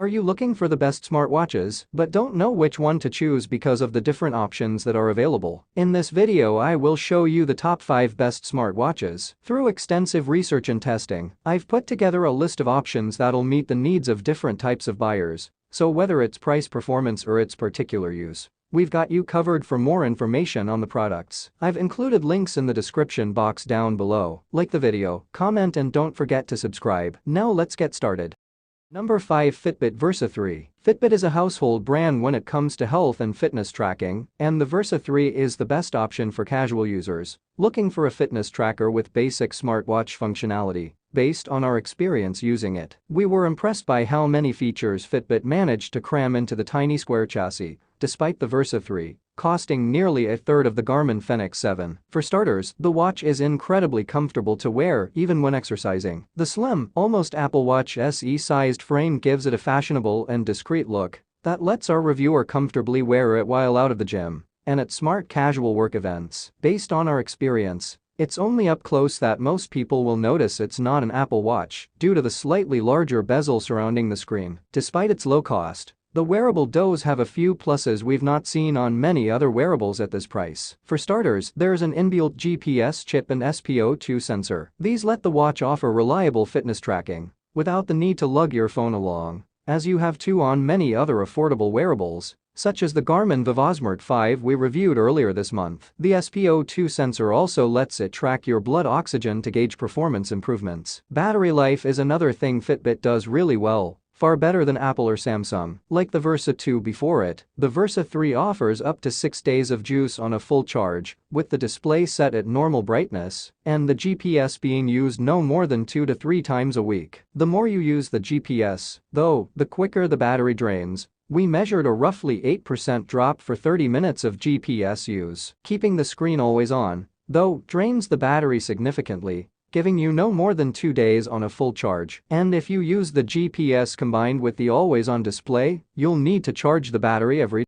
Are you looking for the best smartwatches but don't know which one to choose because of the different options that are available? In this video I will show you the top 5 best smartwatches. Through extensive research and testing, I've put together a list of options that'll meet the needs of different types of buyers, so whether it's price, performance or its particular use, we've got you covered. For more information on the products, I've included links in the description box down below. Like the video, comment and don't forget to subscribe. Now let's get started. Number 5. FitBit Versa 3. Fitbit is a household brand when it comes to health and fitness tracking, and the Versa 3 is the best option for casual users looking for a fitness tracker with basic smartwatch functionality. Based on our experience using it, we were impressed by how many features Fitbit managed to cram into the tiny square chassis, despite the Versa 3 costing nearly a third of the Garmin Fenix 7. For starters, the watch is incredibly comfortable to wear even when exercising. The slim, almost Apple Watch SE-sized frame gives it a fashionable and discreet look that lets our reviewer comfortably wear it while out of the gym and at smart casual work events. Based on our experience, it's only up close that most people will notice it's not an Apple Watch due to the slightly larger bezel surrounding the screen. Despite its low cost, the wearable does have a few pluses we've not seen on many other wearables at this price. For starters, there's an inbuilt GPS chip and SpO2 sensor. These let the watch offer reliable fitness tracking without the need to lug your phone along, as you have to on many other affordable wearables, such as the Garmin Smrat 5 we reviewed earlier this month. The SpO2 sensor also lets it track your blood oxygen to gauge performance improvements. Battery life is another thing Fitbit does really well, far better than Apple or Samsung. Like the Versa 2 before it, the Versa 3 offers up to 6 days of use on a full charge, with the display set at normal brightness and the GPS being used no more than 2 to 3 times a week. The more you use the GPS, though, the quicker the battery drains. We measured a roughly 8% drop for 30 minutes of GPS use. Keeping the screen always on, though, drains the battery significantly, giving you no more than 2 days on a full charge. And if you use the GPS combined with the always-on display, you'll need to charge the battery every.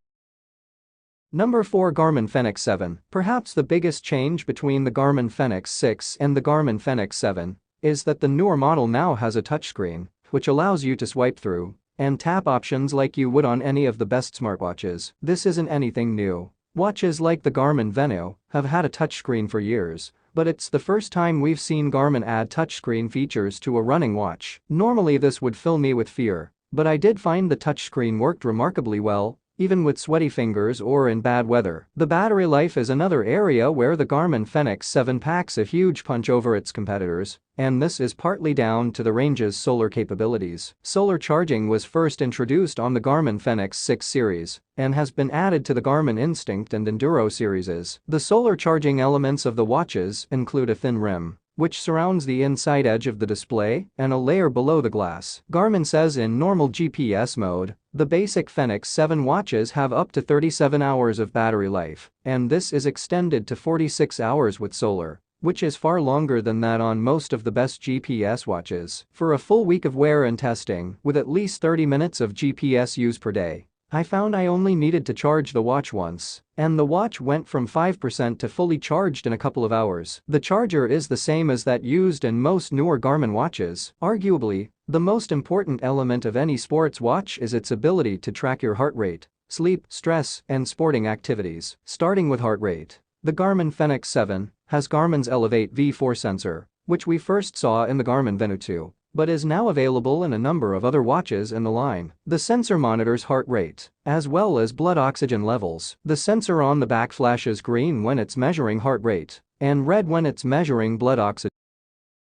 Number 4. Garmin Fenix 7. Perhaps the biggest change between the Garmin Fenix 6 and the Garmin Fenix 7 is that the newer model now has a touchscreen, which allows you to swipe through and tap options like you would on any of the best smartwatches. This isn't anything new. Watches like the Garmin Venu have had a touchscreen for years, but it's the first time we've seen Garmin add touchscreen features to a running watch. Normally this would fill me with fear, but I did find the touchscreen worked remarkably well, even with sweaty fingers or in bad weather. The battery life is another area where the Garmin Fenix 7 packs a huge punch over its competitors, and this is partly down to the range's solar capabilities. Solar charging was first introduced on the Garmin Fenix 6 series and has been added to the Garmin Instinct and Enduro series. The solar charging elements of the watches include a thin rim, which surrounds the inside edge of the display, and a layer below the glass. Garmin says in normal GPS mode, the basic Fenix 7 watches have up to 37 hours of battery life, and this is extended to 46 hours with solar, which is far longer than that on most of the best GPS watches. For a full week of wear and testing, with at least 30 minutes of GPS use per day, I found I only needed to charge the watch once, and the watch went from 5% to fully charged in a couple of hours. The charger is the same as that used in most newer Garmin watches. Arguably, the most important element of any sports watch is its ability to track your heart rate, sleep, stress, and sporting activities. Starting with heart rate, the Garmin Fenix 7 has Garmin's Elevate V4 sensor, which we first saw in the Garmin Venu 2. But is now available in a number of other watches in the line. The sensor monitors heart rate, as well as blood oxygen levels. The sensor on the back flashes green when it's measuring heart rate, and red when it's measuring blood oxygen.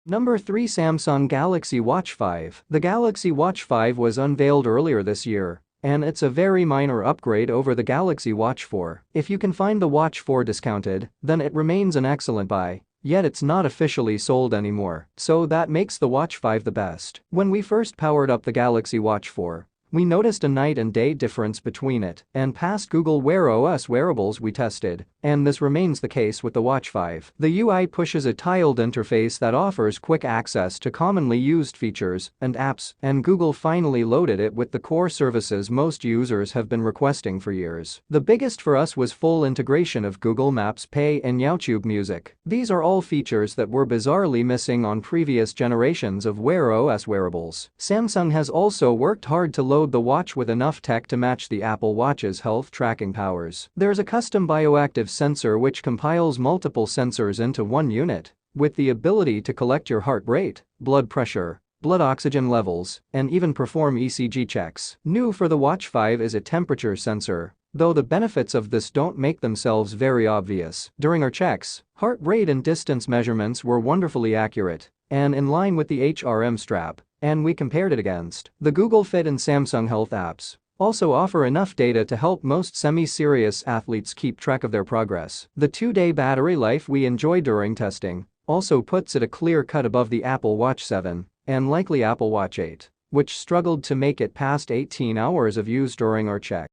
Number 3. Samsung Galaxy Watch 5. The Galaxy Watch 5 was unveiled earlier this year, and it's a very minor upgrade over the Galaxy Watch 4. If you can find the Watch 4 discounted, then it remains an excellent buy. Yet it's not officially sold anymore, so that makes the Watch 5 the best. When we first powered up the Galaxy Watch 4, we noticed a night and day difference between it and past Google Wear OS wearables we tested, and this remains the case with the Watch 5. The UI pushes a tiled interface that offers quick access to commonly used features and apps, and Google finally loaded it with the core services most users have been requesting for years. The biggest for us was full integration of Google Maps Pay and YouTube Music. These are all features that were bizarrely missing on previous generations of Wear OS wearables. Samsung has also worked hard to load load the watch with enough tech to match the Apple Watch's health tracking powers. There's a custom bioactive sensor which compiles multiple sensors into one unit, with the ability to collect your heart rate, blood pressure, blood oxygen levels, and even perform ECG checks. New for the Watch 5 is a temperature sensor, though the benefits of this don't make themselves very obvious. During our checks, heart rate and distance measurements were wonderfully accurate and in line with the HRM strap, and we compared it against the Google Fit and Samsung Health apps. Also offer enough data to help most semi-serious athletes keep track of their progress. The 2-day battery life we enjoy during testing also puts it a clear cut above the Apple Watch 7 and likely Apple Watch 8, which struggled to make it past 18 hours of use during our check.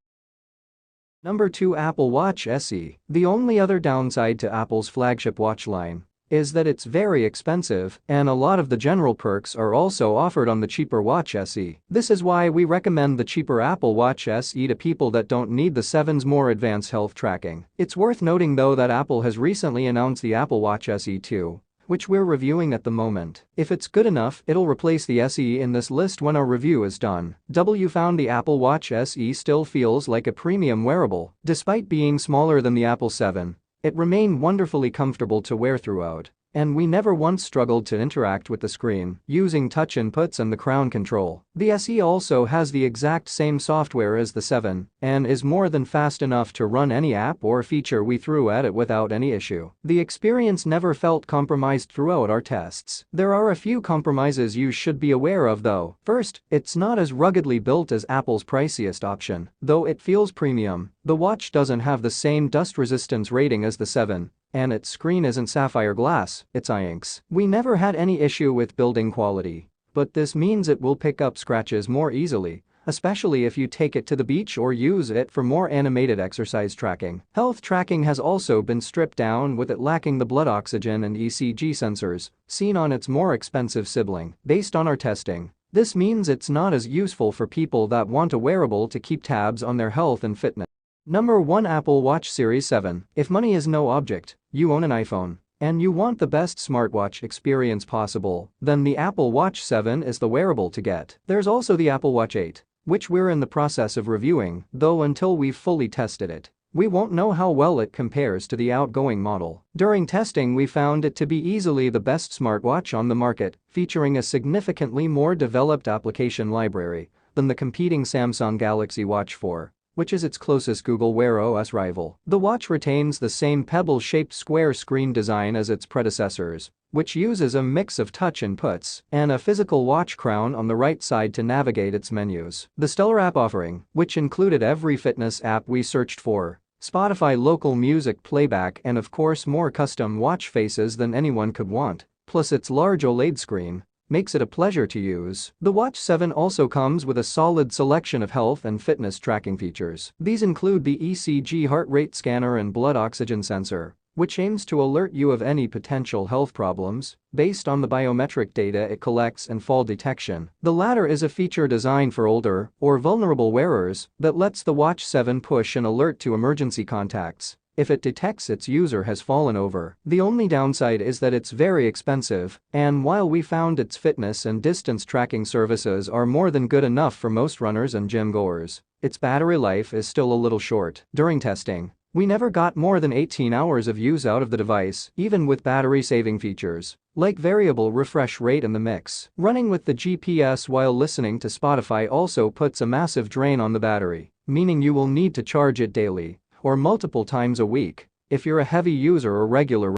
Number 2. Apple Watch SE. The only other downside to Apple's flagship watch line is that it's very expensive, and a lot of the general perks are also offered on the cheaper Watch SE. This is why we recommend the cheaper Apple Watch SE to people that don't need the 7's more advanced health tracking. It's worth noting though that Apple has recently announced the Apple Watch SE 2, which we're reviewing at the moment. If it's good enough, it'll replace the SE in this list when our review is done. W found the Apple Watch SE still feels like a premium wearable. Despite being smaller than the Apple 7, it remained wonderfully comfortable to wear throughout, and we never once struggled to interact with the screen using touch inputs and the crown control. The SE also has the exact same software as the 7 and is more than fast enough to run any app or feature we threw at it without any issue. The experience never felt compromised throughout our tests. There are a few compromises you should be aware of though. First, it's not as ruggedly built as Apple's priciest option. Though it feels premium, the watch doesn't have the same dust resistance rating as the 7. And its screen isn't sapphire glass, it's iNX. We never had any issue with building quality, but this means it will pick up scratches more easily, especially if you take it to the beach or use it for more animated exercise tracking. Health tracking has also been stripped down, with it lacking the blood oxygen and ECG sensors seen on its more expensive sibling. Based on our testing, this means it's not as useful for people that want a wearable to keep tabs on their health and fitness. Number 1. Apple Watch Series 7. If money is no object, you own an iPhone, and you want the best smartwatch experience possible, then the Apple Watch 7 is the wearable to get. There's also the Apple Watch 8, which we're in the process of reviewing, though until we've fully tested it, we won't know how well it compares to the outgoing model. During testing, we found it to be easily the best smartwatch on the market, featuring a significantly more developed application library than the competing Samsung Galaxy Watch 4, which is its closest Google Wear OS rival. The watch retains the same pebble-shaped square screen design as its predecessors, which uses a mix of touch inputs and a physical watch crown on the right side to navigate its menus. The stellar app offering, which included every fitness app we searched for, Spotify local music playback, and of course more custom watch faces than anyone could want, plus its large OLED screen, makes it a pleasure to use. The Watch 7 also comes with a solid selection of health and fitness tracking features. These include the ECG heart rate scanner and blood oxygen sensor, which aims to alert you of any potential health problems based on the biometric data it collects, and fall detection. The latter is a feature designed for older or vulnerable wearers that lets the Watch 7 push an alert to emergency contacts if it detects its user has fallen over. The only downside is that it's very expensive, and while we found its fitness and distance tracking services are more than good enough for most runners and gym goers, its battery life is still a little short. During testing, we never got more than 18 hours of use out of the device, even with battery-saving features like variable refresh rate in the mix. Running with the GPS while listening to Spotify also puts a massive drain on the battery, meaning you will need to charge it daily or multiple times a week if you're a heavy user or regular.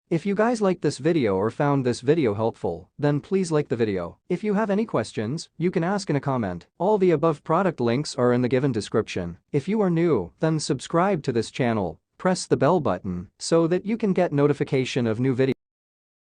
If you guys liked this video or found this video helpful, then please like the video. If you have any questions, you can ask in a comment. All the above product links are in the given description. If you are new, then subscribe to this channel, press the bell button so that you can get notification of new videos.